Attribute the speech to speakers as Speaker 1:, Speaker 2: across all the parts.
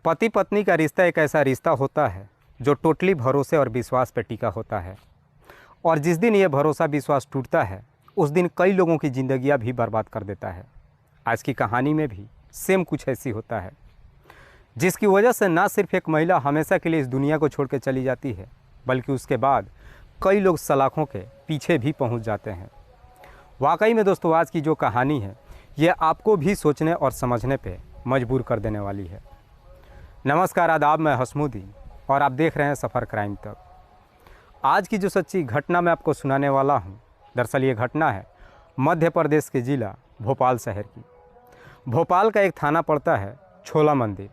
Speaker 1: पति पत्नी का रिश्ता एक ऐसा रिश्ता होता है जो टोटली भरोसे और विश्वास पर टिका होता है। और जिस दिन ये भरोसा विश्वास टूटता है उस दिन कई लोगों की ज़िंदगियां भी बर्बाद कर देता है। आज की कहानी में भी सेम कुछ ऐसी होता है, जिसकी वजह से ना सिर्फ एक महिला हमेशा के लिए इस दुनिया को छोड़ के चली जाती है, बल्कि उसके बाद कई लोग सलाखों के पीछे भी पहुंच जाते हैं। वाकई में दोस्तों, आज की जो कहानी है ये आपको भी सोचने और समझने पे मजबूर कर देने वाली है। नमस्कार, आदाब, मैं हसमुद्दीन और आप देख रहे हैं सफ़र क्राइम तक। आज की जो सच्ची घटना मैं आपको सुनाने वाला हूँ, दरअसल ये घटना है मध्य प्रदेश के ज़िला भोपाल शहर की। भोपाल का एक थाना पड़ता है छोला मंदिर।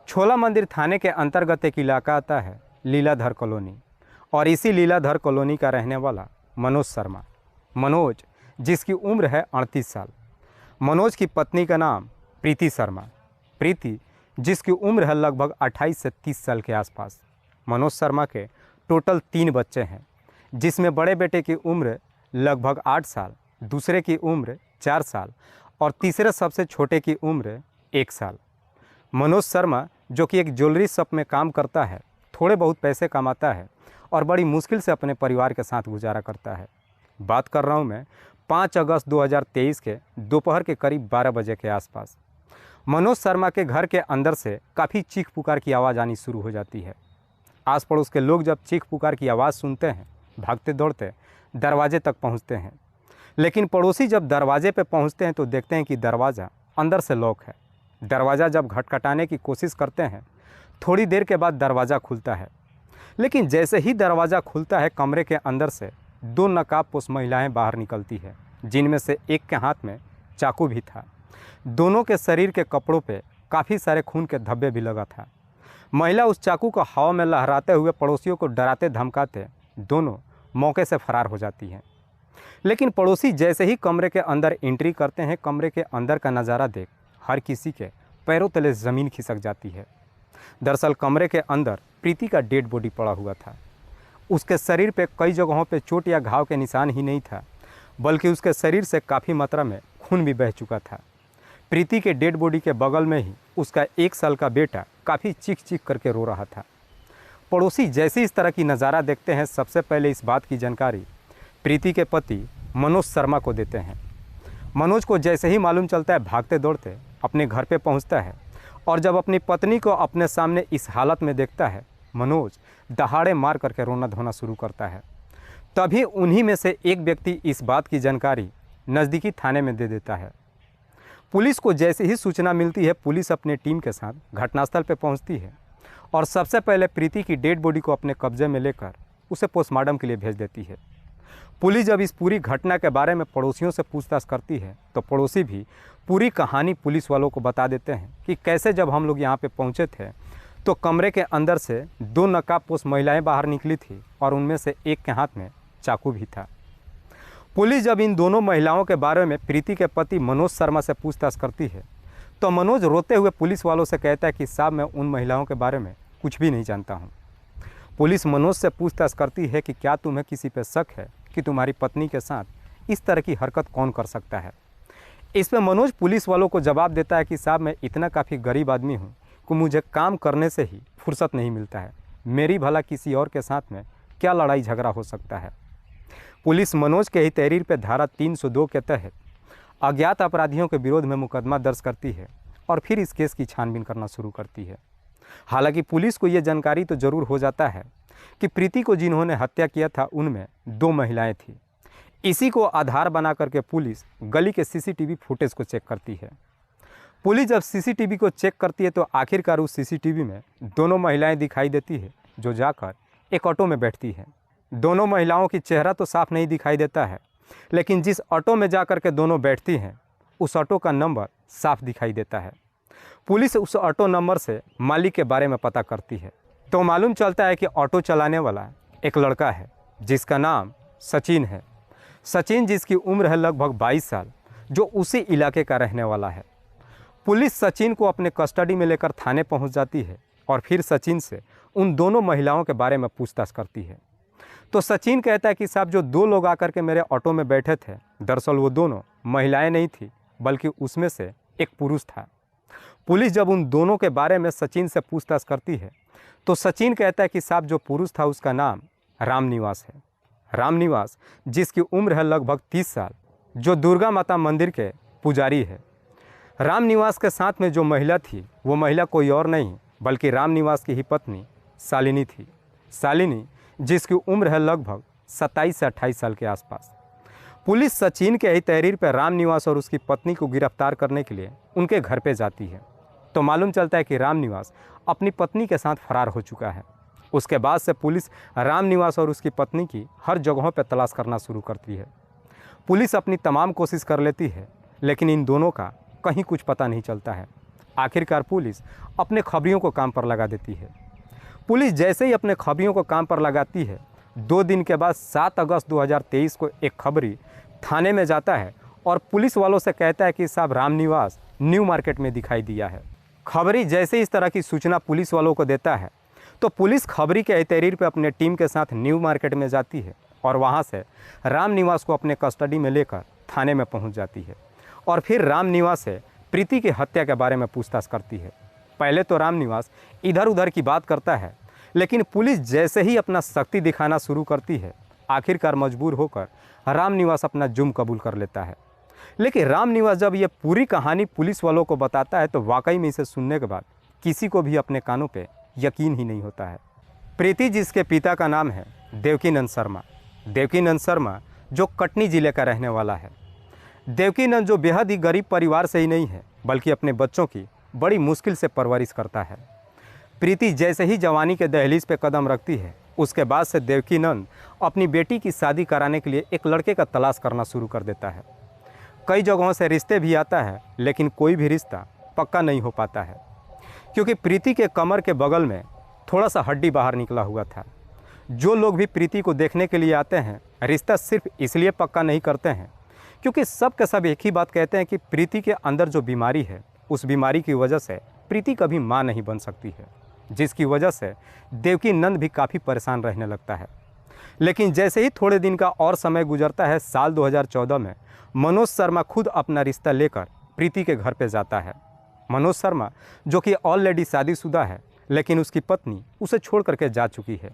Speaker 1: छोला मंदिर थाने के अंतर्गत एक इलाका आता है लीलाधर कॉलोनी, और इसी लीलाधर कॉलोनी का रहने वाला मनोज शर्मा, मनोज जिसकी उम्र है 38 साल। मनोज की पत्नी का नाम प्रीति शर्मा, प्रीति जिसकी उम्र है लगभग 28 से 30 साल के आसपास। मनोज शर्मा के टोटल 3 बच्चे हैं, जिसमें बड़े बेटे की उम्र लगभग 8 साल, दूसरे की उम्र 4 साल और तीसरे सबसे छोटे की उम्र 1 साल। मनोज शर्मा जो कि एक ज्वेलरी शॉप में काम करता है, थोड़े बहुत पैसे कमाता है और बड़ी मुश्किल से अपने परिवार के साथ गुजारा करता है। बात कर रहा हूँ मैं 5 अगस्त 2023 के दोपहर के करीब 12 बजे के आसपास। मनोज शर्मा के घर के अंदर से काफ़ी चीख पुकार की आवाज़ आनी शुरू हो जाती है। आस पड़ोस के लोग जब चीख पुकार की आवाज़ सुनते हैं, भागते दौड़ते दरवाजे तक पहुंचते हैं। लेकिन पड़ोसी जब दरवाजे पर पहुंचते हैं तो देखते हैं कि दरवाज़ा अंदर से लॉक है। दरवाज़ा जब खटखटाने की कोशिश करते हैं, थोड़ी देर के बाद दरवाज़ा खुलता है। लेकिन जैसे ही दरवाज़ा खुलता है, कमरे के अंदर से 2 नकाबपोश महिलाएं बाहर निकलती है, जिनमें से एक के हाथ में चाकू भी था। दोनों के शरीर के कपड़ों पे काफ़ी सारे खून के धब्बे भी लगा था। महिला उस चाकू को हवा में लहराते हुए पड़ोसियों को डराते धमकाते दोनों मौके से फरार हो जाती हैं। लेकिन पड़ोसी जैसे ही कमरे के अंदर एंट्री करते हैं, कमरे के अंदर का नज़ारा देख हर किसी के पैरों तले ज़मीन खिसक जाती है। दरअसल कमरे के अंदर प्रीति का डेड बॉडी पड़ा हुआ था। उसके शरीर पे कई जगहों पे चोट या घाव के निशान ही नहीं था, बल्कि उसके शरीर से काफ़ी मात्रा में खून भी बह चुका था। प्रीति के डेड बॉडी के बगल में ही उसका 1 साल का बेटा काफ़ी चीख चीख करके रो रहा था। पड़ोसी जैसे इस तरह की नज़ारा देखते हैं, सबसे पहले इस बात की जानकारी प्रीति के पति मनोज शर्मा को देते हैं। मनोज को जैसे ही मालूम चलता है, भागते दौड़ते अपने घर पे पहुंचता है, और जब अपनी पत्नी को अपने सामने इस हालत में देखता है, मनोज दहाड़े मार करके रोना धोना शुरू करता है। तभी उन्हीं में से एक व्यक्ति इस बात की जानकारी नज़दीकी थाने में दे देता है। पुलिस को जैसे ही सूचना मिलती है, पुलिस अपने टीम के साथ घटनास्थल पर पहुंचती है और सबसे पहले प्रीति की डेड बॉडी को अपने कब्जे में लेकर उसे पोस्टमार्टम के लिए भेज देती है। पुलिस जब इस पूरी घटना के बारे में पड़ोसियों से पूछताछ करती है तो पड़ोसी भी पूरी कहानी पुलिस वालों को बता देते हैं कि कैसे जब हम लोग यहाँ पे पहुँचे थे तो कमरे के अंदर से 2 नकाबपोश महिलाएं बाहर निकली थी और उनमें से एक के हाथ में चाकू भी था। पुलिस जब इन दोनों महिलाओं के बारे में प्रीति के पति मनोज शर्मा से पूछताछ करती है तो मनोज रोते हुए पुलिस वालों से कहता है कि साहब, मैं उन महिलाओं के बारे में कुछ भी नहीं जानता हूँ। पुलिस मनोज से पूछताछ करती है कि क्या तुम्हें किसी पे शक है कि तुम्हारी पत्नी के साथ इस तरह की हरकत कौन कर सकता है। इस पर मनोज पुलिस वालों को जवाब देता है कि साहब, मैं इतना काफ़ी गरीब आदमी हूँ कि मुझे काम करने से ही फुर्सत नहीं मिलता है। मेरी भला किसी और के साथ में क्या लड़ाई झगड़ा हो सकता है। पुलिस मनोज के ही तहरीर पर धारा 302 के तहत अज्ञात अपराधियों के विरोध में मुकदमा दर्ज करती है और फिर इस केस की छानबीन करना शुरू करती है। हालांकि पुलिस को यह जानकारी तो जरूर हो जाता है कि प्रीति को जिन्होंने हत्या किया था उनमें 2 महिलाएं थीं। इसी को आधार बना करके पुलिस गली के सीसीटीवी फुटेज को चेक करती है। पुलिस जब सीसीटीवी को चेक करती है तो आखिरकार उस सीसीटीवी में दोनों महिलाएं दिखाई देती है, जो जाकर एक ऑटो में बैठती है। दोनों महिलाओं की चेहरा तो साफ नहीं दिखाई देता है, लेकिन जिस ऑटो में जाकर के दोनों बैठती हैं उस ऑटो का नंबर साफ दिखाई देता है। पुलिस उस ऑटो नंबर से मालिक के बारे में पता करती है तो मालूम चलता है कि ऑटो चलाने वाला एक लड़का है जिसका नाम सचिन है। सचिन जिसकी उम्र है लगभग 22 साल, जो उसी इलाके का रहने वाला है। पुलिस सचिन को अपने कस्टडी में लेकर थाने पहुंच जाती है और फिर सचिन से उन दोनों महिलाओं के बारे में पूछताछ करती है। तो सचिन कहता है कि साहब, जो 2 लोग आकर के मेरे ऑटो में बैठे थे, दरअसल वो दोनों महिलाएं नहीं थी, बल्कि उसमें से एक पुरुष था। पुलिस जब उन दोनों के बारे में सचिन से पूछताछ करती है तो सचिन कहता है कि साहब जो पुरुष था उसका नाम रामनिवास है। रामनिवास जिसकी उम्र है लगभग 30 साल, जो दुर्गा माता मंदिर के पुजारी है। रामनिवास के साथ में जो महिला थी वो महिला कोई और नहीं बल्कि रामनिवास की ही पत्नी शालिनी थी। शालिनी जिसकी उम्र है लगभग 27 से 28 साल के आसपास। पुलिस सचिन के ही तहरीर पर रामनिवास और उसकी पत्नी को गिरफ्तार करने के लिए उनके घर पे जाती है तो मालूम चलता है कि रामनिवास अपनी पत्नी के साथ फरार हो चुका है। उसके बाद से पुलिस रामनिवास और उसकी पत्नी की हर जगहों पर तलाश करना शुरू करती है। पुलिस अपनी तमाम कोशिश कर लेती है लेकिन इन दोनों का कहीं कुछ पता नहीं चलता है। आखिरकार पुलिस अपने खबरियों को काम पर लगा देती है। पुलिस जैसे ही अपने खबरियों को काम पर लगाती है, 2 दिन के बाद 7 अगस्त 2023 को एक खबरी थाने में जाता है और पुलिस वालों से कहता है कि साहब रामनिवास न्यू मार्केट में दिखाई दिया है। खबरी जैसे इस तरह की सूचना पुलिस वालों को देता है तो पुलिस खबरी के तहरीर पर अपने टीम के साथ न्यू मार्केट में जाती है और वहां से रामनिवास को अपने कस्टडी में लेकर थाने में पहुंच जाती है और फिर रामनिवास से प्रीति की हत्या के बारे में पूछताछ करती है। पहले तो रामनिवास इधर उधर की बात करता है लेकिन पुलिस जैसे ही अपना शक्ति दिखाना शुरू करती है, आखिरकार मजबूर होकर रामनिवास अपना जुर्म कबूल कर लेता है। लेकिन रामनिवास जब ये पूरी कहानी पुलिस वालों को बताता है तो वाकई में इसे सुनने के बाद किसी को भी अपने कानों पे यकीन ही नहीं होता है। प्रीति जिसके पिता का नाम है देवकीनंद शर्मा, देवकीनंद शर्मा जो कटनी ज़िले का रहने वाला है। देवकीनंद जो बेहद ही गरीब परिवार से ही नहीं है बल्कि अपने बच्चों की बड़ी मुश्किल से परवरिश करता है। प्रीति जैसे ही जवानी के दहलीज पे कदम रखती है उसके बाद से देवकीनंद अपनी बेटी की शादी कराने के लिए एक लड़के का तलाश करना शुरू कर देता है। कई जगहों से रिश्ते भी आता है लेकिन कोई भी रिश्ता पक्का नहीं हो पाता है क्योंकि प्रीति के कमर के बगल में थोड़ा सा हड्डी बाहर निकला हुआ था। जो लोग भी प्रीति को देखने के लिए आते हैं रिश्ता सिर्फ इसलिए पक्का नहीं करते हैं क्योंकि सब के सब एक ही बात कहते हैं कि प्रीति के अंदर जो बीमारी है उस बीमारी की वजह से प्रीति कभी माँ नहीं बन सकती है, जिसकी वजह से देवकीनंद भी काफ़ी परेशान रहने लगता है। लेकिन जैसे ही थोड़े दिन का और समय गुजरता है, साल 2014 में मनोज शर्मा खुद अपना रिश्ता लेकर प्रीति के घर पे जाता है। मनोज शर्मा जो कि ऑलरेडी शादीशुदा है लेकिन उसकी पत्नी उसे छोड़ करके जा चुकी है।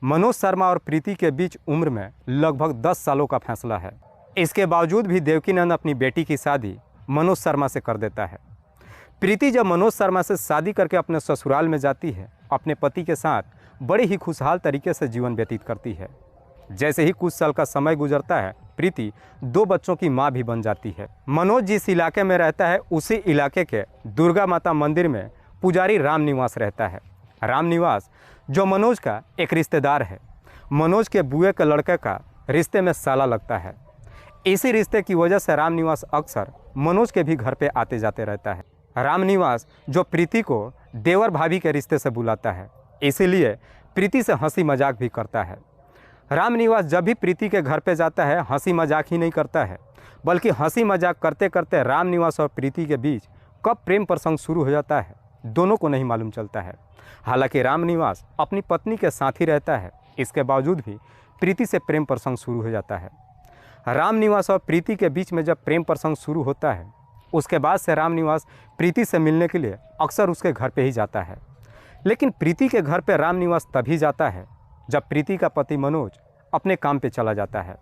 Speaker 1: मनोज शर्मा और प्रीति के बीच उम्र में लगभग 10 सालों का फैसला है। इसके बावजूद भी देवकीनंद अपनी बेटी की शादी मनोज शर्मा से कर देता है। प्रीति जब मनोज शर्मा से शादी करके अपने ससुराल में जाती है, अपने पति के साथ बड़े ही खुशहाल तरीके से जीवन व्यतीत करती है। जैसे ही कुछ साल का समय गुजरता है, प्रीति 2 बच्चों की मां भी बन जाती है। मनोज जिस इलाके में रहता है उसी इलाके के दुर्गा माता मंदिर में पुजारी रामनिवास रहता है। रामनिवास जो मनोज का एक रिश्तेदार है, मनोज के बुए के लड़के का रिश्ते में साला लगता है। इसी रिश्ते की वजह से रामनिवास अक्सर मनोज के भी घर पे आते जाते रहता है। रामनिवास जो प्रीति को देवर भाभी के रिश्ते से बुलाता है, इसीलिए प्रीति से हंसी मजाक भी करता है। रामनिवास जब भी प्रीति के घर पे जाता है हंसी मजाक ही नहीं करता है बल्कि हंसी मजाक करते करते रामनिवास और प्रीति के बीच कब प्रेम प्रसंग शुरू हो जाता है दोनों को नहीं मालूम चलता है। हालांकि रामनिवास अपनी पत्नी के साथ ही रहता है, इसके बावजूद भी प्रीति से प्रेम प्रसंग शुरू हो जाता है। रामनिवास और प्रीति के बीच में जब प्रेम प्रसंग शुरू होता है उसके बाद से रामनिवास प्रीति से मिलने के लिए अक्सर उसके घर पे ही जाता है। लेकिन प्रीति के घर पे रामनिवास तभी जाता है जब प्रीति का पति मनोज अपने काम पे चला जाता है।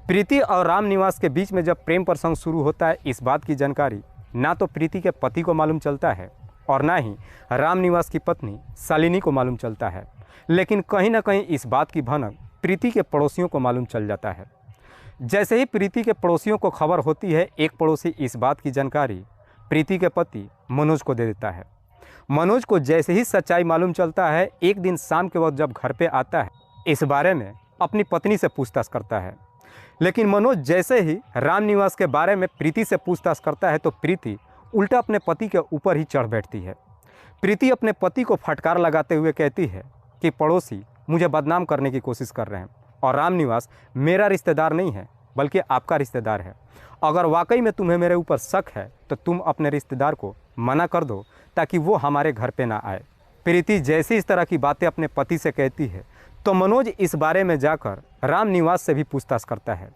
Speaker 1: प्रीति और रामनिवास के बीच में जब प्रेम प्रसंग शुरू होता है, इस बात की जानकारी ना तो प्रीति के पति को मालूम चलता है और ना ही रामनिवास की पत्नी शालिनी को मालूम चलता है। लेकिन कहीं ना कहीं इस बात की भनक प्रीति के पड़ोसियों को मालूम चल जाता है। जैसे ही प्रीति के पड़ोसियों को खबर होती है, एक पड़ोसी इस बात की जानकारी प्रीति के पति मनोज को दे देता है। मनोज को जैसे ही सच्चाई मालूम चलता है, एक दिन शाम के वक्त जब घर पे आता है, इस बारे में अपनी पत्नी से पूछताछ करता है। लेकिन मनोज जैसे ही रामनिवास के बारे में प्रीति से पूछताछ करता है तो प्रीति उल्टा अपने पति के ऊपर ही चढ़ बैठती है। प्रीति अपने पति को फटकार लगाते हुए कहती है कि पड़ोसी मुझे बदनाम करने की कोशिश कर रहे हैं और रामनिवास मेरा रिश्तेदार नहीं है बल्कि आपका रिश्तेदार है। अगर वाकई में तुम्हें मेरे ऊपर शक है तो तुम अपने रिश्तेदार को मना कर दो ताकि वो हमारे घर पे ना आए। प्रीति जैसी इस तरह की बातें अपने पति से कहती है तो मनोज इस बारे में जाकर रामनिवास से भी पूछताछ करता है।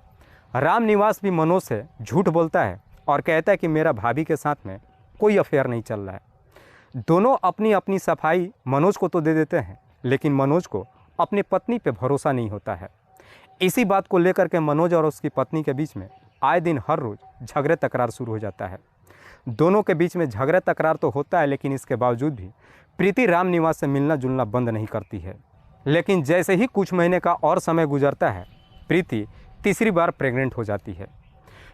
Speaker 1: रामनिवास भी मनोज से झूठ बोलता है और कहता है कि मेरा भाभी के साथ में कोई अफेयर नहीं चल रहा है। दोनों अपनी अपनी सफाई मनोज को तो दे देते हैं, लेकिन मनोज को अपनी पत्नी पे भरोसा नहीं होता है। इसी बात को लेकर के मनोज और उसकी पत्नी के बीच में आए दिन हर रोज़ झगड़े तकरार शुरू हो जाता है। दोनों के बीच में झगड़े तकरार तो होता है, लेकिन इसके बावजूद भी प्रीति राम निवास से मिलना जुलना बंद नहीं करती है। लेकिन जैसे ही कुछ महीने का और समय गुजरता है, प्रीति तीसरी बार प्रेग्नेंट हो जाती है।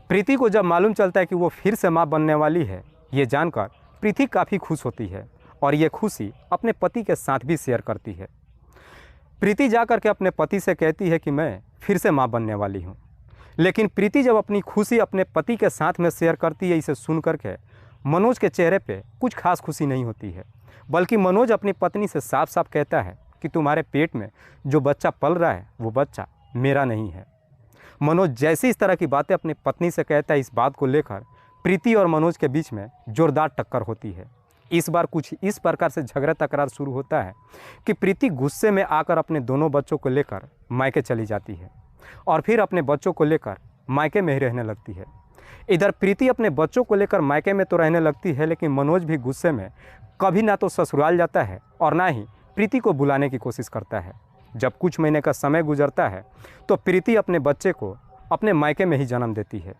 Speaker 1: प्रीति को जब मालूम चलता है कि वो फिर से माँ बनने वाली है, ये जानकर प्रीति काफ़ी खुश होती है और ये खुशी अपने पति के साथ भी शेयर करती है। प्रीति जाकर के अपने पति से कहती है कि मैं फिर से माँ बनने वाली हूँ। लेकिन प्रीति जब अपनी खुशी अपने पति के साथ में शेयर करती है, इसे सुन करके मनोज के चेहरे पे कुछ खास खुशी नहीं होती है, बल्कि मनोज अपनी पत्नी से साफ साफ कहता है कि तुम्हारे पेट में जो बच्चा पल रहा है वो बच्चा मेरा नहीं है। मनोज जैसी इस तरह की बातें अपनी पत्नी से कहता है, इस बात को लेकर प्रीति और मनोज के बीच में जोरदार टक्कर होती है। इस बार कुछ इस प्रकार से झगड़ा तकरार शुरू होता है कि प्रीति गुस्से में आकर अपने दोनों बच्चों को लेकर मायके चली जाती है और फिर अपने बच्चों को लेकर मायके में ही रहने लगती है। इधर प्रीति अपने बच्चों को लेकर मायके में तो रहने लगती है, लेकिन मनोज भी गुस्से में कभी ना तो ससुराल जाता है और ना ही प्रीति को बुलाने की कोशिश करता है। जब कुछ महीने का समय गुजरता है तो प्रीति अपने बच्चे को अपने मायके में ही जन्म देती है।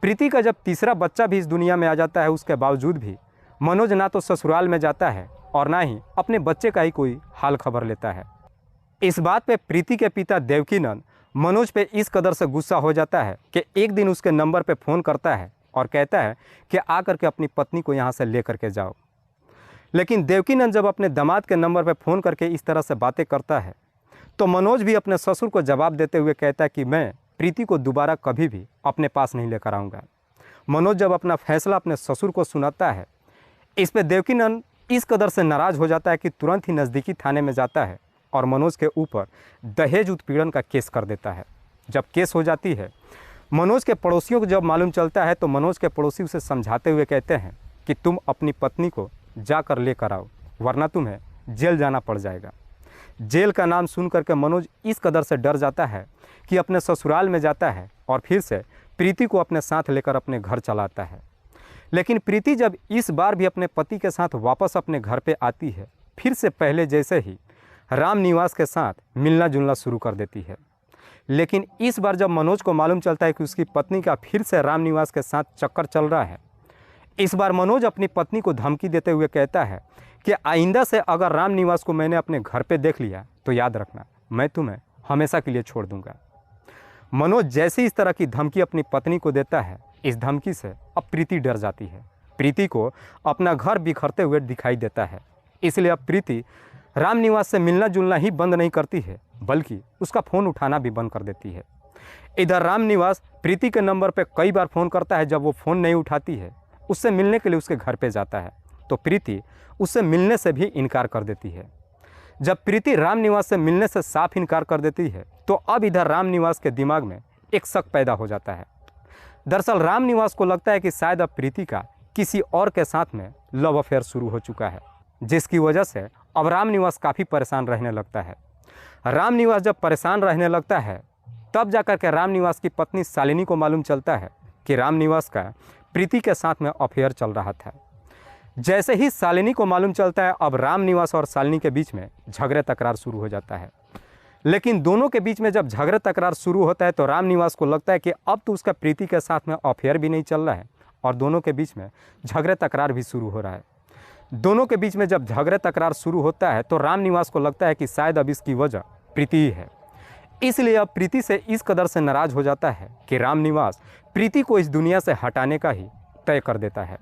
Speaker 1: प्रीति का जब तीसरा बच्चा भी इस दुनिया में आ जाता है, उसके बावजूद भी मनोज ना तो ससुराल में जाता है और ना ही अपने बच्चे का ही कोई हाल खबर लेता है। इस बात पे प्रीति के पिता देवकीनंद मनोज पे इस कदर से गुस्सा हो जाता है कि एक दिन उसके नंबर पे फ़ोन करता है और कहता है कि आकर के अपनी पत्नी को यहाँ से ले करके जाओ। लेकिन देवकीनंद जब अपने दामाद के नंबर पे फ़ोन करके इस तरह से बातें करता है तो मनोज भी अपने ससुर को जवाब देते हुए कहता है कि मैं प्रीति को दोबारा कभी भी अपने पास नहीं लेकर आऊँगा। मनोज जब अपना फैसला अपने ससुर को सुनाता है, इस पर देवकीनंद इस कदर से नाराज़ हो जाता है कि तुरंत ही नज़दीकी थाने में जाता है और मनोज के ऊपर दहेज उत्पीड़न का केस कर देता है। जब केस हो जाती है, मनोज के पड़ोसियों को जब मालूम चलता है तो मनोज के पड़ोसी उसे समझाते हुए कहते हैं कि तुम अपनी पत्नी को जाकर लेकर आओ, वरना तुम्हें जेल जाना पड़ जाएगा। जेल का नाम सुन करके मनोज इस कदर से डर जाता है कि अपने ससुराल में जाता है और फिर से प्रीति को अपने साथ लेकर अपने घर चला आता है। लेकिन प्रीति जब इस बार भी अपने पति के साथ वापस अपने घर पे आती है, फिर से पहले जैसे ही राम निवास के साथ मिलना जुलना शुरू कर देती है। लेकिन इस बार जब मनोज को मालूम चलता है कि उसकी पत्नी का फिर से राम निवास के साथ चक्कर चल रहा है, इस बार मनोज अपनी पत्नी को धमकी देते हुए कहता है कि आइंदा से अगर राम निवास को मैंने अपने घर पे देख लिया तो याद रखना, मैं तुम्हें हमेशा के लिए छोड़ दूंगा। मनोज जैसे इस तरह की धमकी अपनी पत्नी को देता है, इस धमकी से अब प्रीति डर जाती है। प्रीति को अपना घर बिखरते हुए दिखाई देता है, इसलिए अब प्रीति राम निवास से मिलना जुलना ही बंद नहीं करती है, बल्कि उसका फ़ोन उठाना भी बंद कर देती है। इधर राम निवास प्रीति के नंबर पर कई बार फ़ोन करता है। जब वो फ़ोन नहीं उठाती है, उससे मिलने के लिए उसके घर पे जाता है तो प्रीति उससे मिलने से भी इनकार कर देती है। जब प्रीति राम निवास से मिलने से साफ इनकार कर देती है तो अब इधर राम निवास के दिमाग में एक शक पैदा हो जाता है। दरअसल राम निवास को लगता है कि शायद अब प्रीति का किसी और के साथ में लव अफेयर शुरू हो चुका है, जिसकी वजह से अब राम निवास काफ़ी परेशान रहने लगता है। राम निवास जब परेशान रहने लगता है तब जाकर के राम निवास की पत्नी शालिनी को मालूम चलता है कि राम निवास का प्रीति के साथ में अफेयर चल रहा था। जैसे ही शालिनी को मालूम चलता है, अब राम निवास और शालिनी के बीच में झगड़े तकरार शुरू हो जाता है। लेकिन दोनों के बीच में जब झगड़े तकरार शुरू होता है तो राम निवास को लगता है कि अब तो उसका प्रीति के साथ में अफेयर भी नहीं चल रहा है और दोनों के बीच में झगड़े तकरार भी शुरू हो रहा है। दोनों के बीच में जब झगड़े तकरार शुरू होता है तो राम निवास को लगता है कि शायद अब इसकी वजह प्रीति ही है। इसलिए अब प्रीति से इस कदर से नाराज़ हो जाता है कि राम निवास प्रीति को इस दुनिया से हटाने का ही तय कर देता है।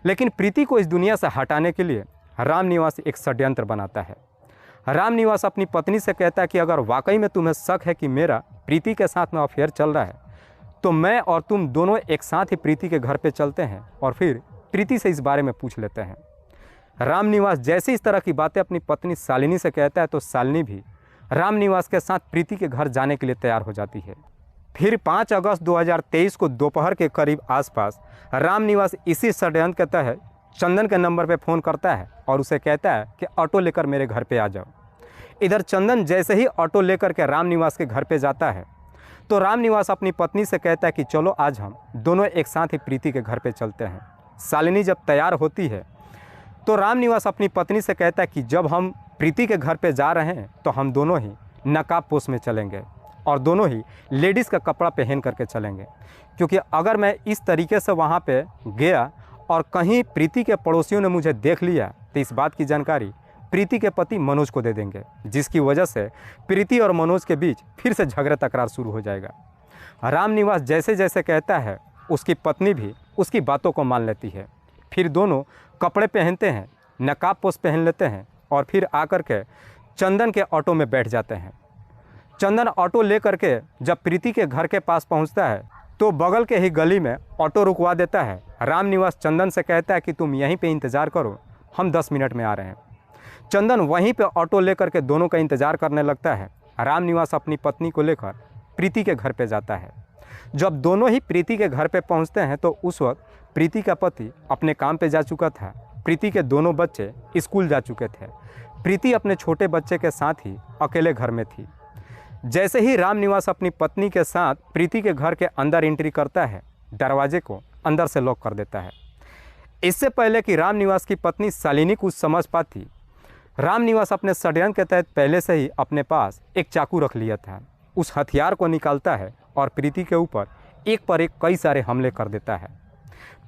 Speaker 1: लेकिन प्रीति को इस दुनिया से हटाने के लिए राम निवास एक षड्यंत्र बनाता है। राम निवास अपनी पत्नी से कहता है कि अगर वाकई में तुम्हें शक है कि मेरा प्रीति के साथ में अफेयर चल रहा है तो मैं और तुम दोनों एक साथ ही प्रीति के घर पे चलते हैं और फिर प्रीति से इस बारे में पूछ लेते हैं। राम निवास जैसे इस तरह की बातें अपनी पत्नी शालिनी से कहता है तो शालिनी भी राम निवास के साथ प्रीति के घर जाने के लिए तैयार हो जाती है। फिर 5 अगस्त 2023 को दोपहर के करीब आसपास राम निवास इसी षड्यंत्र के तहत चंदन के नंबर पर फ़ोन करता है और उसे कहता है कि ऑटो लेकर मेरे घर पे आ जाओ। इधर चंदन जैसे ही ऑटो लेकर के राम निवास के घर पे जाता है तो राम निवास अपनी पत्नी से कहता है कि चलो आज हम दोनों एक साथ ही प्रीति के घर पे चलते हैं शालिनी जब तैयार होती है तो रामनिवास अपनी पत्नी से कहता है कि जब हम प्रीति के घर पे जा रहे हैं तो हम दोनों ही नकाबपोश में चलेंगे और दोनों ही लेडीज़ का कपड़ा पहन करके चलेंगे, क्योंकि अगर मैं इस तरीके से वहाँ पे गया और कहीं प्रीति के पड़ोसियों ने मुझे देख लिया तो इस बात की जानकारी प्रीति के पति मनोज को दे देंगे, जिसकी वजह से प्रीति और मनोज के बीच फिर से झगड़ा तकरार शुरू हो जाएगा। रामनिवास जैसे जैसे कहता है उसकी पत्नी भी उसकी बातों को मान लेती है। फिर दोनों कपड़े पहनते हैं, नकाबपोश पहन लेते हैं और फिर आकर के चंदन के ऑटो में बैठ जाते हैं। चंदन ऑटो लेकर के जब प्रीति के घर के पास पहुंचता है तो बगल के ही गली में ऑटो रुकवा देता है। रामनिवास चंदन से कहता है कि तुम यहीं पे इंतज़ार करो, हम 10 मिनट में आ रहे हैं। चंदन वहीं पे ऑटो लेकर के दोनों का इंतज़ार करने लगता है। रामनिवास अपनी पत्नी को लेकर प्रीति के घर पे जाता है। जब दोनों ही प्रीति के घर पे पहुंचते हैं तो उस वक्त प्रीति का पति अपने काम पे जा चुका था। प्रीति के दोनों बच्चे स्कूल जा चुके थे। प्रीति अपने छोटे बच्चे के साथ ही अकेले घर में थी। जैसे ही रामनिवास अपनी पत्नी के साथ प्रीति के घर के अंदर एंट्री करता है, दरवाजे को अंदर से लॉक कर देता है। इससे पहले कि रामनिवास की पत्नी शालिनी कुछ समझ पाती, रामनिवास अपने षड्यंत्र के तहत पहले से ही अपने पास एक चाकू रख लिया था। उस हथियार को निकालता है और प्रीति के ऊपर एक पर एक कई सारे हमले कर देता है।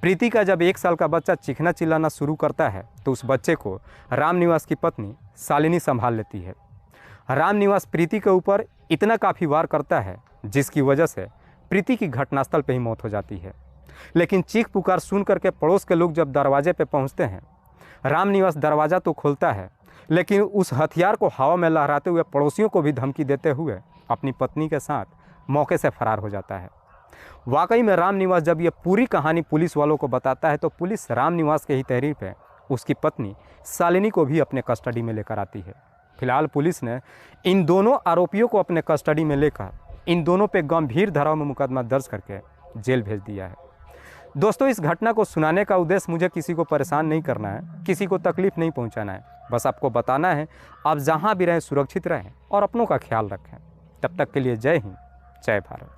Speaker 1: प्रीति का जब 1 साल का बच्चा चीखना चिल्लाना शुरू करता है तो उस बच्चे को रामनिवास की पत्नी शालिनी संभाल लेती है। रामनिवास प्रीति के ऊपर इतना काफ़ी वार करता है जिसकी वजह से प्रीति की घटनास्थल पर ही मौत हो जाती है। लेकिन चीख पुकार सुन करके पड़ोस के लोग जब दरवाजे पर पहुंचते हैं, रामनिवास दरवाज़ा तो खोलता है लेकिन उस हथियार को हवा में लहराते हुए पड़ोसियों को भी धमकी देते हुए अपनी पत्नी के साथ मौके से फरार हो जाता है। वाकई में रामनिवास जब ये पूरी कहानी पुलिस वालों को बताता है तो पुलिस रामनिवास के ही तहरीर पे उसकी पत्नी शालिनी को भी अपने कस्टडी में लेकर आती है। फिलहाल पुलिस ने इन दोनों आरोपियों को अपने कस्टडी में लेकर इन दोनों पे गंभीर धाराओं में मुकदमा दर्ज करके जेल भेज दिया है। दोस्तों, इस घटना को सुनाने का उद्देश्य मुझे किसी को परेशान नहीं करना है, किसी को तकलीफ नहीं पहुंचाना है। बस आपको बताना है आप जहां भी रहें सुरक्षित रहें और अपनों का ख्याल रखें। तब तक के लिए जय हिंद, जय भारत।